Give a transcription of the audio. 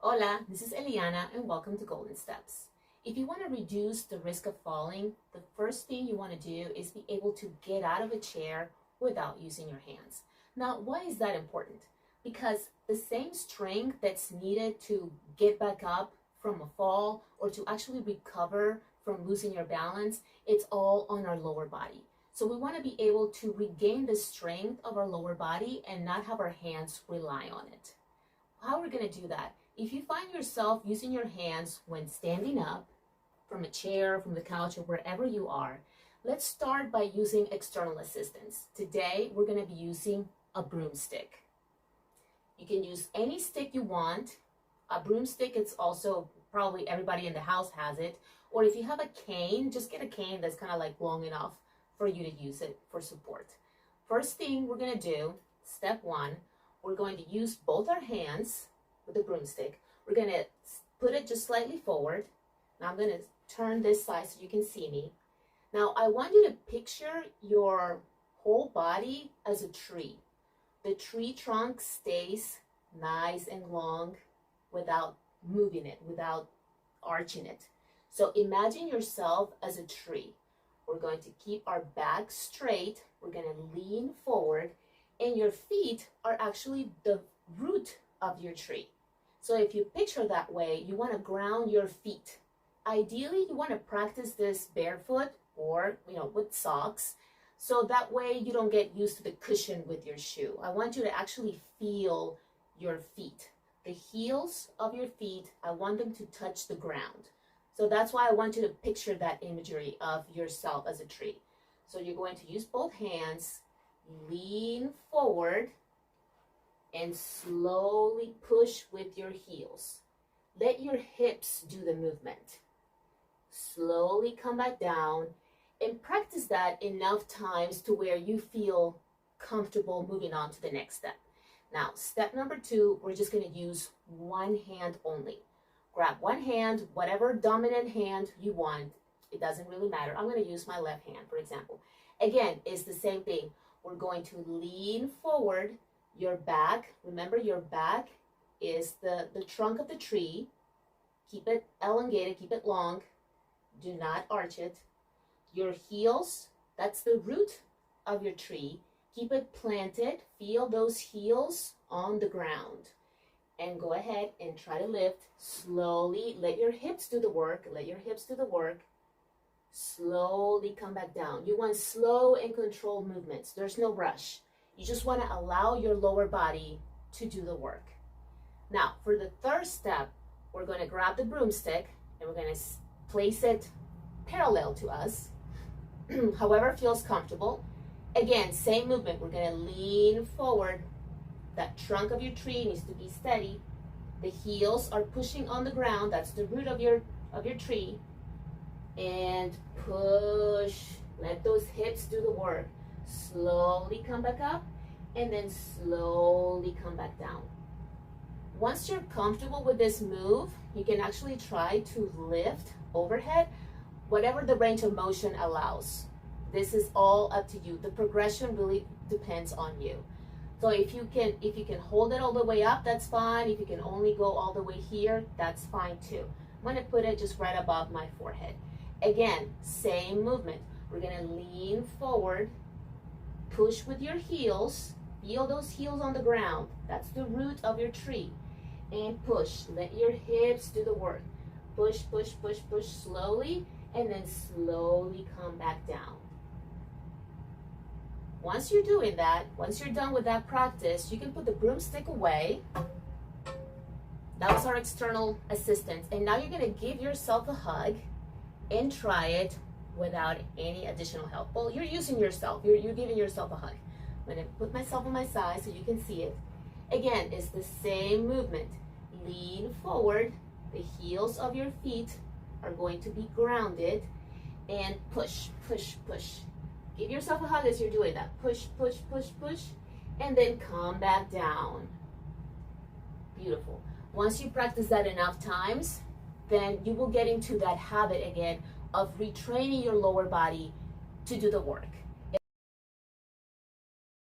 Hola, this is Eliana and welcome to Golden Steps. If you want to reduce the risk of falling, the first thing you want to do is be able to get out of a chair without using your hands. Now, why is that important? Because the same strength that's needed to get back up from a fall or to actually recover from losing your balance, it's all on our lower body. So we want to be able to regain the strength of our lower body and not have our hands rely on it. How are we going to do that? If you find yourself using your hands when standing up from a chair, from the couch, or wherever you are, let's start by using external assistance. Today, we're going to be using a broomstick. You can use any stick you want. A broomstick, it's also probably everybody in the house has it. Or if you have a cane, just get a cane that's kind of like long enough for you to use it for support. First thing we're going to do, step one, we're going to use both our hands with the broomstick. We're going to put it just slightly forward. Now I'm going to turn this side so you can see me. Now I want you to picture your whole body as a tree. The tree trunk stays nice and long without moving it, without arching it. So imagine yourself as a tree. We're going to keep our back straight. We're going to lean forward, and your feet are actually the root of your tree. So if you picture that way, you want to ground your feet. Ideally, you want to practice this barefoot or, with socks. So that way you don't get used to the cushion with your shoe. I want you to actually feel your feet. The heels of your feet, I want them to touch the ground. So that's why I want you to picture that imagery of yourself as a tree. So you're going to use both hands, lean forward, and slowly push with your heels. Let your hips do the movement. Slowly come back down and practice that enough times to where you feel comfortable moving on to the next step. Now, step number two, we're just going to use one hand only. Grab one hand, whatever dominant hand you want. It doesn't really matter. I'm going to use my left hand, for example. Again, it's the same thing. We're going to lean forward. Your back, remember your back is the trunk of the tree. Keep it elongated, keep it long. Do not arch it. Your heels, that's the root of your tree. Keep it planted. Feel those heels on the ground. And go ahead and try to lift slowly. Let your hips do the work. Let your hips do the work. Slowly come back down. You want slow and controlled movements. There's no rush. You just want to allow your lower body to do the work. Now, for the third step, we're going to grab the broomstick and we're going to place it parallel to us, however feels comfortable. Again, same movement. We're going to lean forward. That trunk of your tree needs to be steady. The heels are pushing on the ground. That's the root of your tree. And push. Let those hips do the work. Slowly come back up and then slowly come back down. Once you're comfortable with this move, you can actually try to lift overhead, whatever the range of motion allows. This is all up to you. The progression really depends on you. So if you can hold it all the way up, that's fine. If you can only go all the way here, that's fine too. I'm going to put it just right above my forehead. Again, same movement. We're going to lean forward, push with your heels, feel those heels on the ground. That's the root of your tree. And push. Let your hips do the work. Push, push, push, push slowly, and then slowly come back down. Once you're doing that, once you're done with that practice, you can put the broomstick away. That was our external assistance. And now you're going to give yourself a hug and try it without any additional help. Well, you're using yourself. You're giving yourself a hug. I'm going to put myself on my side so you can see it. Again, it's the same movement. Lean forward. The heels of your feet are going to be grounded. And push, push, push. Give yourself a hug as you're doing that. Push, push, push, push. And then come back down. Beautiful. Once you practice that enough times, then you will get into that habit again of retraining your lower body to do the work.